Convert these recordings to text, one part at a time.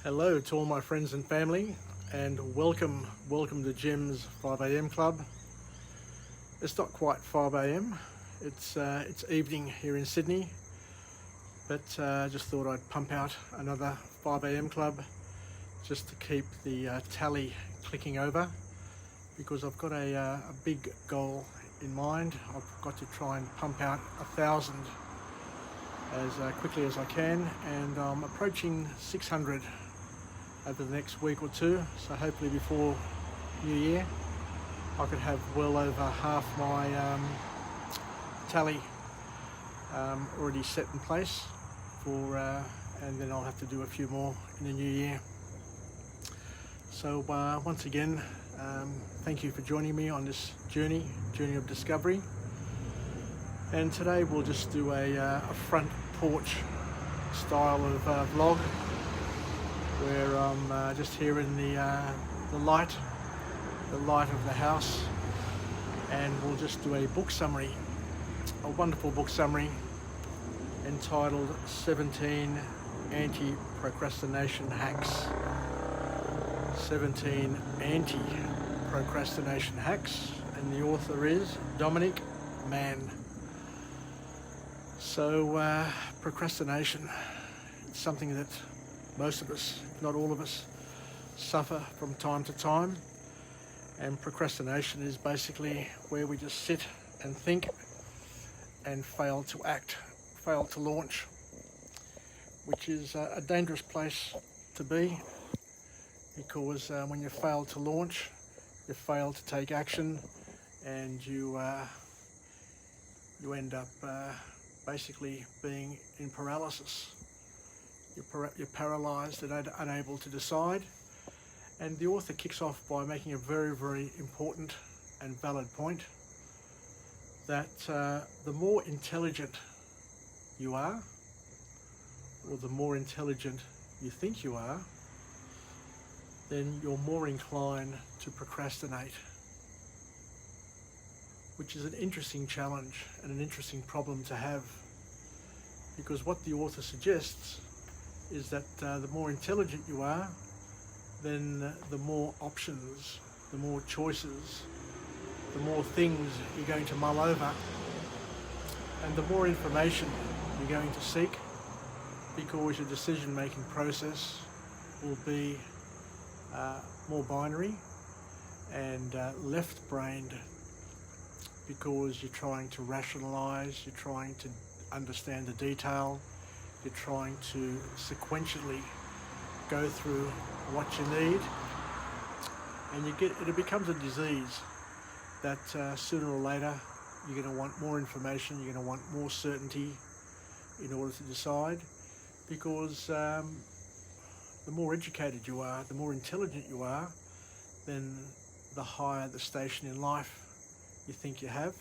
Hello to all my friends and family, and welcome to Jim's 5 a.m. club. It's not quite 5 a.m. It's evening here in Sydney, but I just thought I'd pump out another 5 a.m. club just to keep the tally clicking over, because I've got a big goal in mind. I've got to try and pump out 1,000 as quickly as I can, and I'm approaching 600 over the next week or two, so hopefully before New Year I could have well over half my tally already set in place for, and then I'll have to do a few more in the new year. So once again, thank you for joining me on this journey of discovery. And today we'll just do a front porch style of vlog, where I'm just here in the light of the house, and we'll just do a book summary, a wonderful book summary entitled 17 Antiprocrastination Hacks. 17 Antiprocrastination Hacks, and the author is Dominic Mann. So procrastination, it's something that most of us, if not all of us, suffer from time to time. And procrastination is basically where we just sit and think and fail to act, fail to launch, which is a dangerous place to be, because when you fail to launch, you fail to take action, and you end up basically being in paralysis. You're paralysed and unable to decide. And the author kicks off by making a very, very important and valid point, that the more intelligent you are, or the more intelligent you think you are, then you're more inclined to procrastinate, which is an interesting challenge and an interesting problem to have, because what the author suggests is that the more intelligent you are, then the more options, the more choices, the more things you're going to mull over, and the more information you're going to seek, because your decision-making process will be more binary and left-brained, because you're trying to rationalize, you're trying to understand the detail, you're trying to sequentially go through what you need, and it becomes a disease that sooner or later you're going to want more information, you're going to want more certainty in order to decide, because the more educated you are, the more intelligent you are, then the higher the station in life you think you have,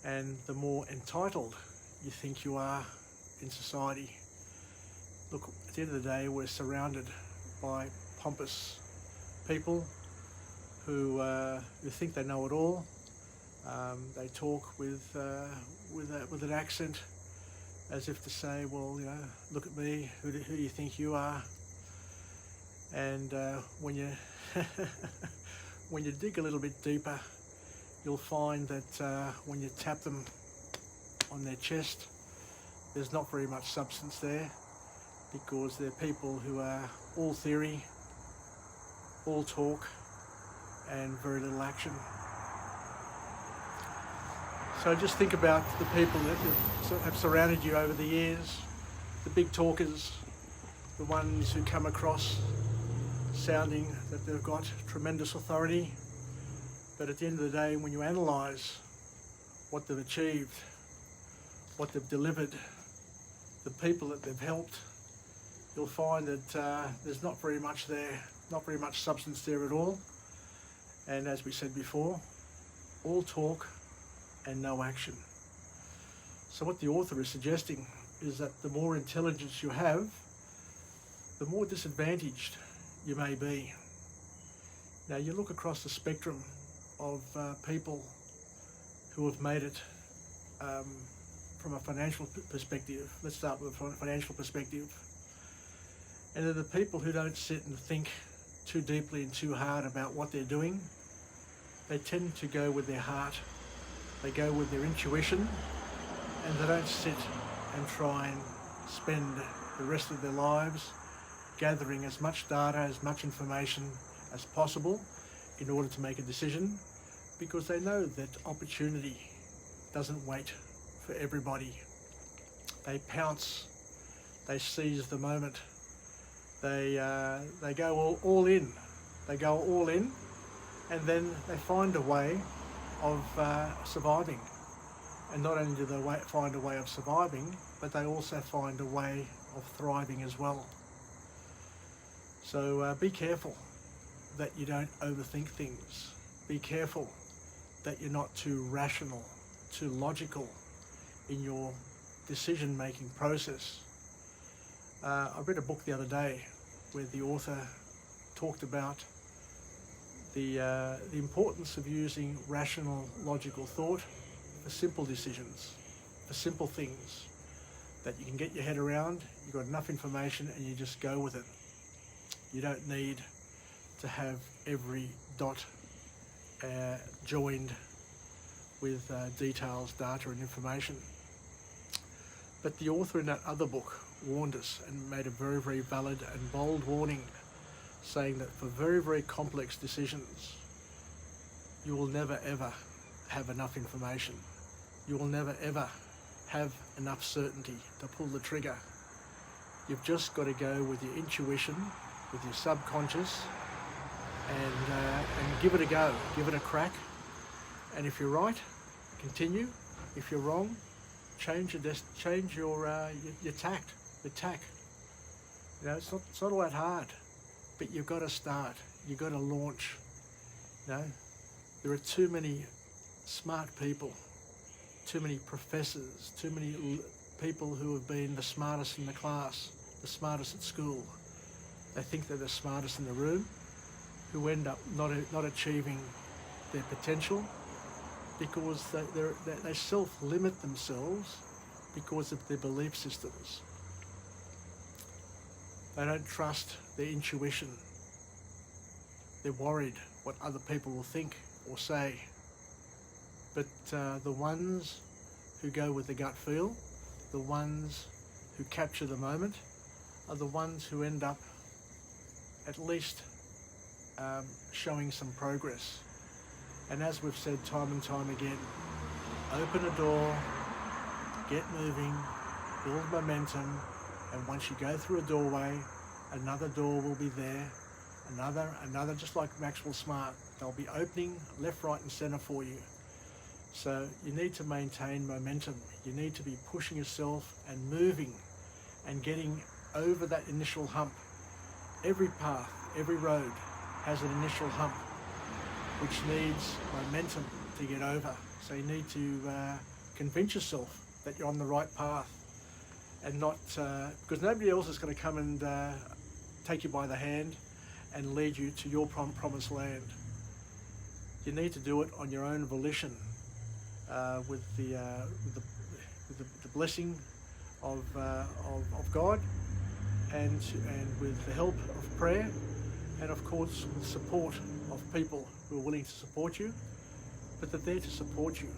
and the more entitled you think you are in society. Look, at the end of the day, we're surrounded by pompous people who think they know it all. They talk with an accent, as if to say, well, you know, look at me, who do you think you are? And when you when you dig a little bit deeper, you'll find that when you tap them on their chest, there's not very much substance there, because they're people who are all theory, all talk, and very little action. So just think about the people that have surrounded you over the years, the big talkers, the ones who come across sounding that they've got tremendous authority, but at the end of the day, when you analyse what they've achieved, what they've delivered, the people that they've helped, you'll find that there's not very much there, not very much substance there at all. And as we said before, all talk and no action. So what the author is suggesting is that the more intelligence you have, the more disadvantaged you may be. Now you look across the spectrum of people who have made it from a financial perspective. Let's start with a financial perspective. And they're the people who don't sit and think too deeply and too hard about what they're doing. They tend to go with their heart, they go with their intuition, and they don't sit and try and spend the rest of their lives gathering as much data, as much information as possible in order to make a decision, because they know that opportunity doesn't wait for everybody. They pounce, they seize the moment, they go all in. They go all in, and then they find a way of surviving. And not only do they find a way of surviving, but they also find a way of thriving as well. So be careful that you don't overthink things. Be careful that you're not too rational, too logical in your decision-making process. I read a book the other day where the author talked about the importance of using rational, logical thought for simple decisions, for simple things that you can get your head around. You've got enough information and you just go with it. You don't need to have every dot joined with details, data and information. But the author in that other book warned us and made a very, very valid and bold warning, saying that for very, very complex decisions, you will never ever have enough information. You will never ever have enough certainty to pull the trigger. You've just got to go with your intuition, with your subconscious, and give it a go, give it a crack. And if you're right, continue. If you're wrong, change your tact, your tack. You know, it's not all that hard, but you've got to start. You've got to launch. You know, there are too many smart people, too many professors, too many people who have been the smartest in the class, the smartest at school. They think they're the smartest in the room, who end up not achieving their potential because they self-limit themselves because of their belief systems. They don't trust their intuition. They're worried what other people will think or say. But the ones who go with the gut feel, the ones who capture the moment, are the ones who end up at least showing some progress. And as we've said time and time again, open a door, get moving, build momentum, and once you go through a doorway, another door will be there, another, just like Maxwell Smart. They'll be opening left, right and centre for you. So you need to maintain momentum. You need to be pushing yourself and moving and getting over that initial hump. Every path, every road has an initial hump which needs momentum to get over. So you need to convince yourself that you're on the right path, and not because nobody else is going to come and take you by the hand and lead you to your promised land. You need to do it on your own volition, with the blessing of God, and with the help of prayer, and of course with support of people who are willing to support you. But they're there to support you.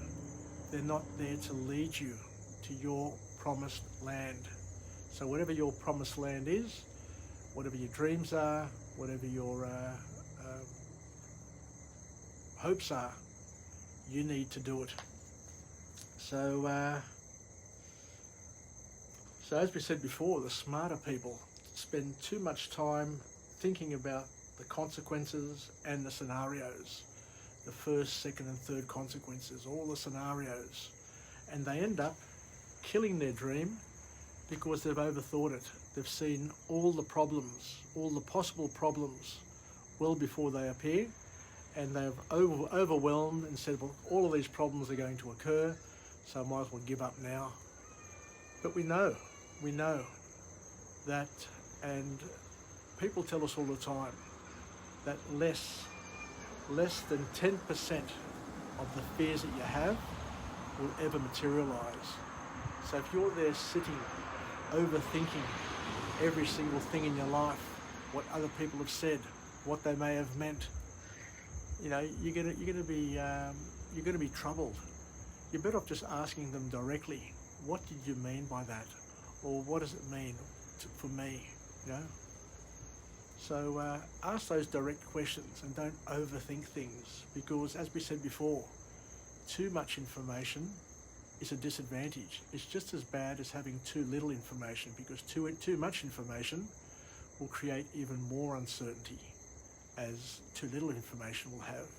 They're not there to lead you to your promised land. So whatever your promised land is, whatever your dreams are, whatever your hopes are, you need to do it. So as we said before, the smarter people spend too much time thinking about the consequences and the scenarios, the first, second and third consequences, all the scenarios, and they end up killing their dream because they've overthought it. They've seen all the problems, all the possible problems well before they appear, and they've overwhelmed and said, well, all of these problems are going to occur, so I might as well give up now. But we know that, and people tell us all the time, that less than 10% of the fears that you have will ever materialize. So if you're there sitting, overthinking every single thing in your life, what other people have said, what they may have meant, you're gonna be troubled. You're better off just asking them directly, what did you mean by that? Or what does it mean for me, So ask those direct questions and don't overthink things, because as we said before, too much information is a disadvantage. It's just as bad as having too little information, because too much information will create even more uncertainty, as too little information will have.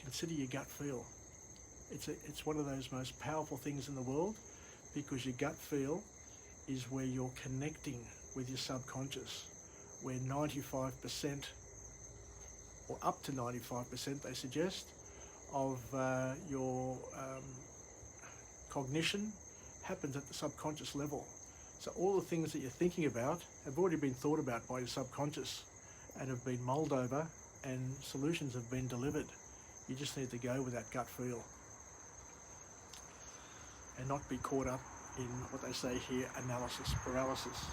Consider your gut feel. It's one of those most powerful things in the world, because your gut feel is where you're connecting with your subconscious, where 95% or up to 95% they suggest of your cognition happens at the subconscious level. So all the things that you're thinking about have already been thought about by your subconscious and have been mulled over, and solutions have been delivered. You just need to go with that gut feel and not be caught up in what they say here, analysis paralysis.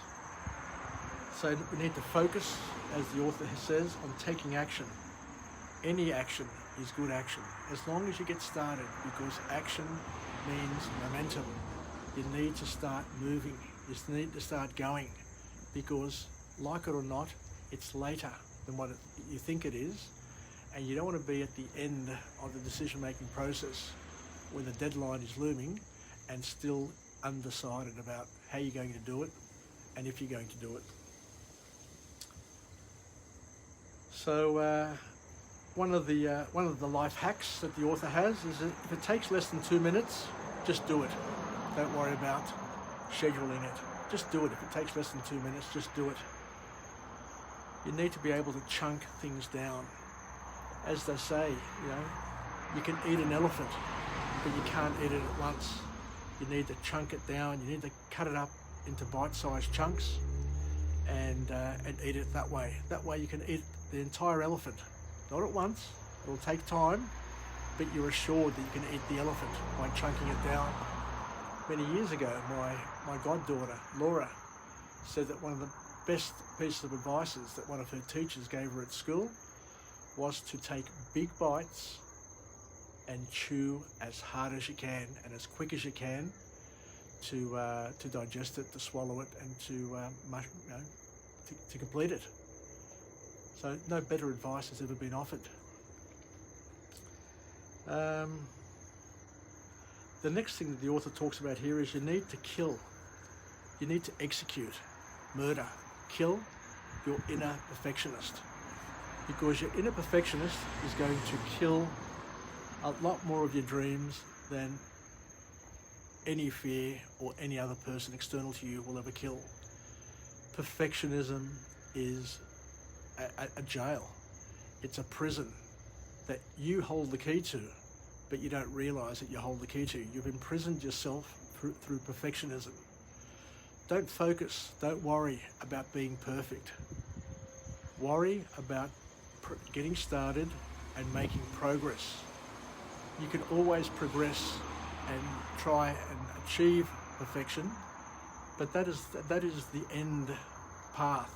So we need to focus, as the author says, on taking action. Any action is good action, as long as you get started, because action means momentum. You need to start moving. You need to start going, because like it or not, it's later than what you think it is, and you don't want to be at the end of the decision-making process when the deadline is looming and still undecided about how you're going to do it and if you're going to do it. So one of the life hacks that the author has is that if it takes less than 2 minutes, just do it. Don't worry about scheduling it. Just do it. If it takes less than 2 minutes, just do it. You need to be able to chunk things down. As they say, you can eat an elephant, but you can't eat it at once. You need to chunk it down. You need to cut it up into bite-sized chunks and eat it that way. That way you can eat the entire elephant. Not at once. It'll take time, but you're assured that you can eat the elephant by chunking it down. Many years ago, my goddaughter, Laura, said that one of the best pieces of advice that one of her teachers gave her at school was to take big bites and chew as hard as you can and as quick as you can to digest it, to swallow it, and to complete it. So no better advice has ever been offered. The next thing that the author talks about here is you need to kill. You need to execute, murder, kill your inner perfectionist. Because your inner perfectionist is going to kill a lot more of your dreams than any fear or any other person external to you will ever kill. Perfectionism is a jail. It's a prison that you hold the key to, but you don't realize that you hold the key to. You've imprisoned yourself through perfectionism. Don't focus, don't worry about being perfect. Worry about getting started and making progress. You can always progress and try and achieve perfection, but that is the end path.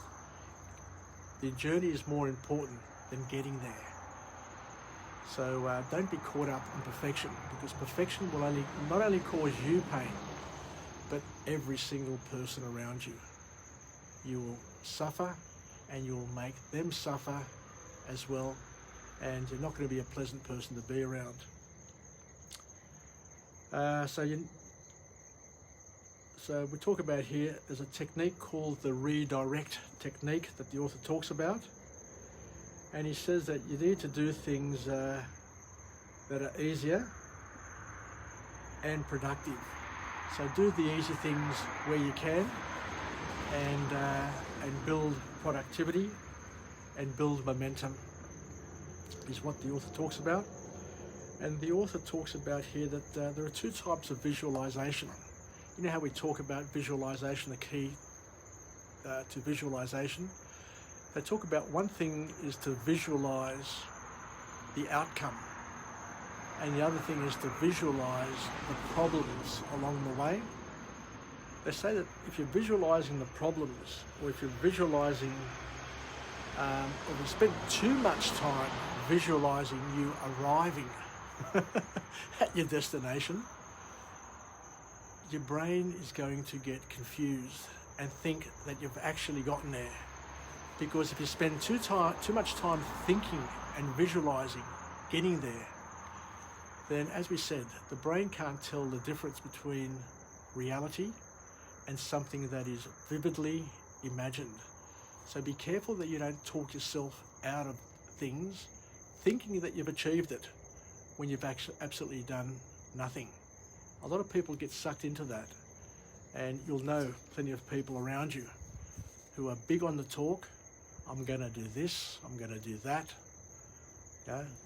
The journey is more important than getting there. So don't be caught up in perfection, because perfection will not only cause you pain, but every single person around you. You will suffer, and you will make them suffer as well, and you're not going to be a pleasant person to be around. So we talk about here, there's a technique called the redirect technique that the author talks about, and he says that you need to do things that are easier and productive. So do the easy things where you can, and build productivity and build momentum is what the author talks about. And the author talks about here that there are two types of visualization. You know how we talk about visualization, the key to visualization? They talk about one thing is to visualize the outcome, and the other thing is to visualize the problems along the way. They say that if you're visualizing the problems, or if you're visualizing, or if you spend too much time visualizing you arriving at your destination, your brain is going to get confused and think that you've actually gotten there. Because if you spend too much time thinking and visualizing getting there, then, as we said, the brain can't tell the difference between reality and something that is vividly imagined. So be careful that you don't talk yourself out of things thinking that you've achieved it when you've actually absolutely done nothing. A lot of people get sucked into that, and you'll know plenty of people around you who are big on the talk. I'm going to do this, I'm going to do that.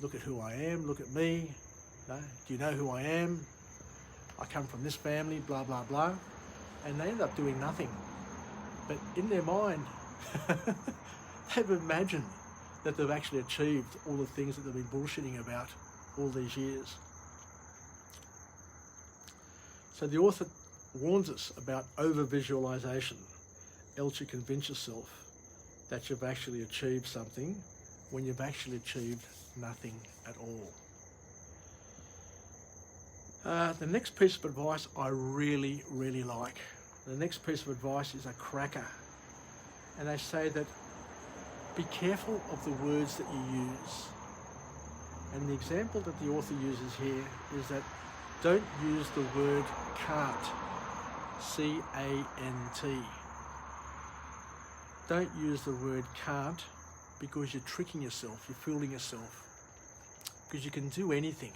Look at who I am, look at me. Do you know who I am? I come from this family, blah, blah, blah. And they end up doing nothing. But in their mind, they've imagined that they've actually achieved all the things that they've been bullshitting about all these years. So the author warns us about over-visualization, else you convince yourself that you've actually achieved something when you've actually achieved nothing at all. The next piece of advice I really, really like. The next piece of advice is a cracker. And they say that be careful of the words that you use. And the example that the author uses here is that don't use the word can't, C-A-N-T. Don't use the word can't because you're tricking yourself, you're fooling yourself. Because you can do anything.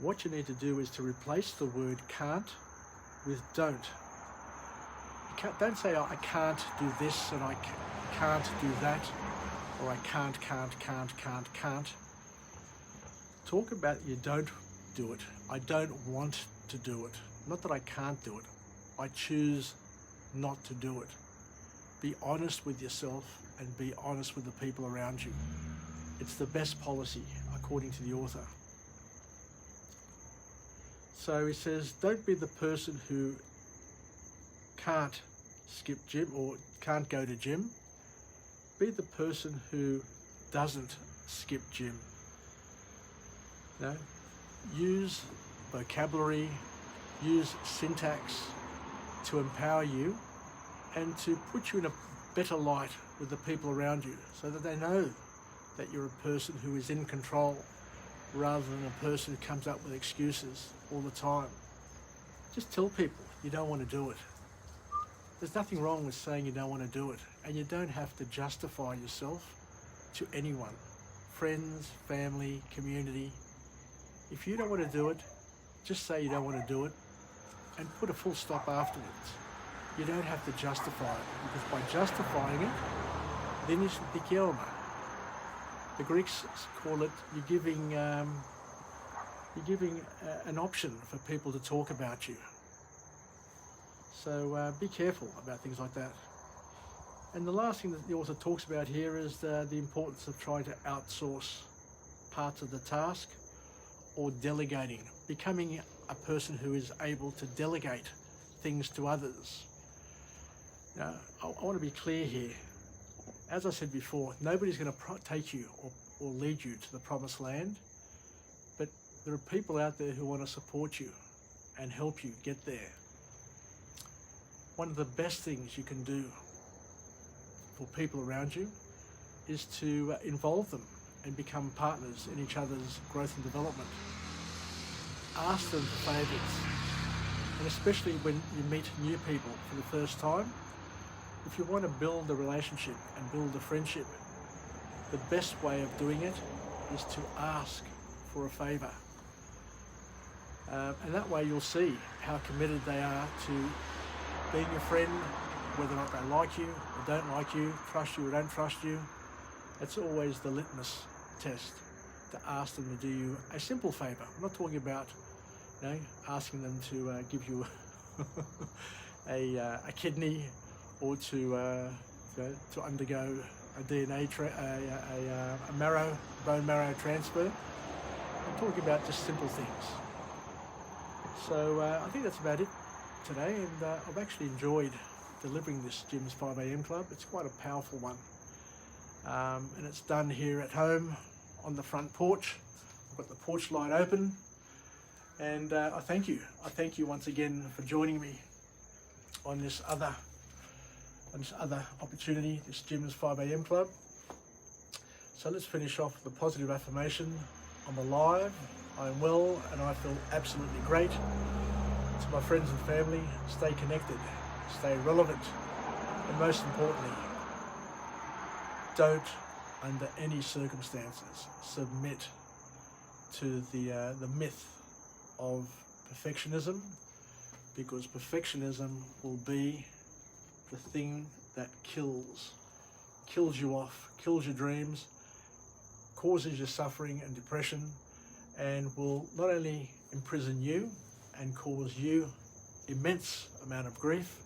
What you need to do is to replace the word can't with don't. Don't say, oh, I can't do this and I can't do that, or I can't. Talk about you don't do it. I don't want to do it. Not that I can't do it. I choose not to do it. Be honest with yourself and be honest with the people around you. It's the best policy, according to the author. So he says, don't be the person who can't skip gym or can't go to gym. Be the person who doesn't skip gym. Use vocabulary, use syntax to empower you and to put you in a better light with the people around you so that they know that you're a person who is in control rather than a person who comes up with excuses all the time. Just tell people you don't want to do it. There's nothing wrong with saying you don't want to do it, and you don't have to justify yourself to anyone, friends, family, community. If you don't want to do it, just say you don't want to do it and put a full stop afterwards. You don't have to justify it, because by justifying it, then it's δικαίωμα. The Greeks call it, you're giving an option for people to talk about you. So be careful about things like that. And the last thing that the author talks about here is the importance of trying to outsource parts of the task or delegating, becoming a person who is able to delegate things to others. Now, I want to be clear here. As I said before, nobody's going to take you or lead you to the promised land, but there are people out there who want to support you and help you get there. One of the best things you can do for people around you is to involve them and become partners in each other's growth and development. Ask them for favours, and especially when you meet new people for the first time, if you want to build a relationship and build a friendship, the best way of doing it is to ask for a favour. And that way you'll see how committed they are to being your friend, whether or not they like you or don't like you, trust you or don't trust you. It's always the litmus test to ask them to do you a simple favour. I'm not talking about asking them to give you a kidney or to undergo a DNA, bone marrow transfer. I'm talking about just simple things. So I think that's about it. today, and I've actually enjoyed delivering this Jim's 5am Club. It's quite a powerful one, and it's done here at home on the front porch. I've got the porch light open, and I thank you. I thank you once again for joining me on this other opportunity, this Jim's 5am Club. So let's finish off with a positive affirmation. I'm alive, I'm well, and I feel absolutely great. To my friends and family, stay connected, stay relevant, and most importantly, don't under any circumstances submit to the myth of perfectionism, because perfectionism will be the thing that kills you off, kills your dreams, causes you suffering and depression, and will not only imprison you and cause you immense amount of grief,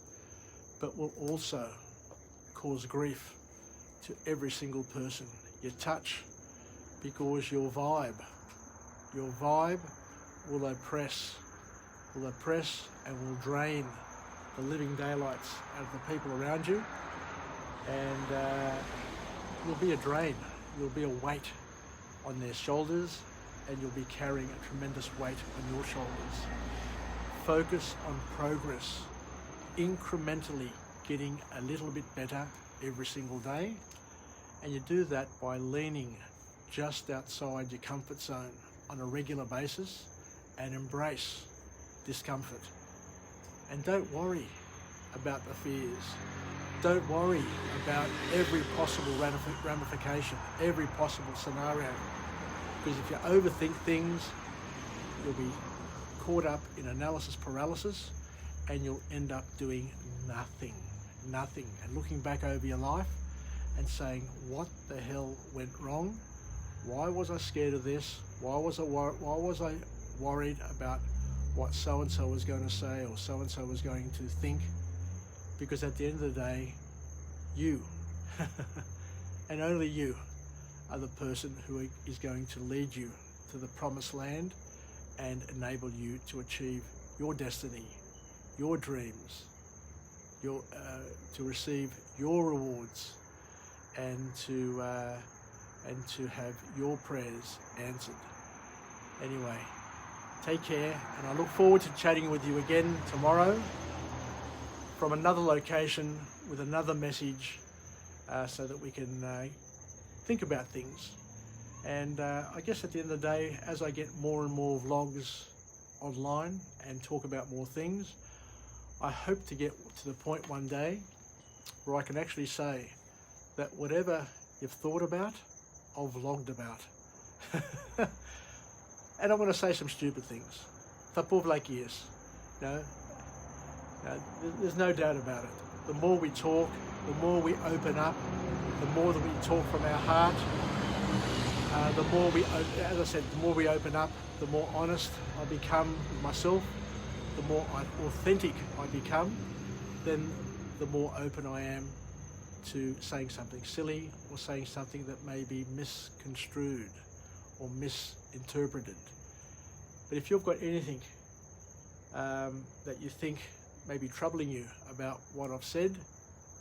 but will also cause grief to every single person you touch, because your vibe will oppress and will drain the living daylights out of the people around you, and you'll be a drain, you'll be a weight on their shoulders, and you'll be carrying a tremendous weight on your shoulders. Focus on progress, incrementally getting a little bit better every single day, and you do that by leaning just outside your comfort zone on a regular basis and embrace discomfort. And don't worry about the fears. Don't worry about every possible ramification, every possible scenario. Because if you overthink things, you'll be caught up in analysis paralysis, and you'll end up doing nothing, and looking back over your life and saying, what the hell went wrong? Why was I scared of this? Why was I worried about what so-and-so was going to say or so-and-so was going to think? Because at the end of the day, you and only you are the person who is going to lead you to the promised land and enable you to achieve your destiny, your dreams, to receive your rewards, and to have your prayers answered. Anyway, take care, and I look forward to chatting with you again tomorrow from another location with another message, so that we can think about things. And I guess at the end of the day, as I get more and more vlogs online and talk about more things, I hope to get to the point one day where I can actually say that whatever you've thought about, I've vlogged about. And I'm going to say some stupid things. There's no doubt about it. The more we talk, the more we open up, the more that we talk from our heart, the more we open up, the more honest I become with myself, the more authentic I become, then the more open I am to saying something silly or saying something that may be misconstrued or misinterpreted. But if you've got anything that you think may be troubling you about what I've said,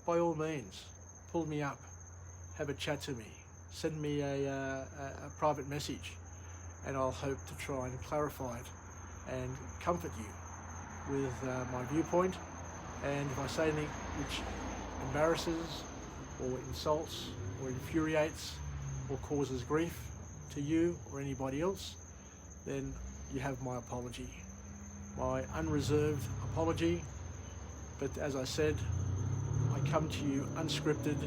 by all means, pull me up, have a chat to me, send me a private message, and I'll hope to try and clarify it and comfort you with my viewpoint. And if I say anything which embarrasses or insults or infuriates or causes grief to you or anybody else, then you have my apology, my unreserved apology. But as I said, I come to you unscripted,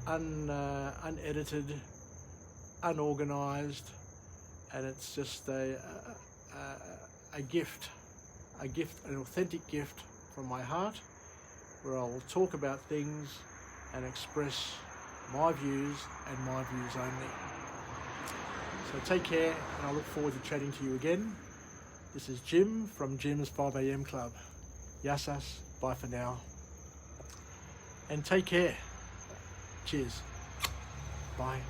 unedited, unorganized, and it's just a gift, an authentic gift from my heart, where I will talk about things and express my views and my views only. So take care, and I look forward to chatting to you again. This is Jim from Jim's 5am Club. Yassas, bye for now. And take care. Cheers. Bye.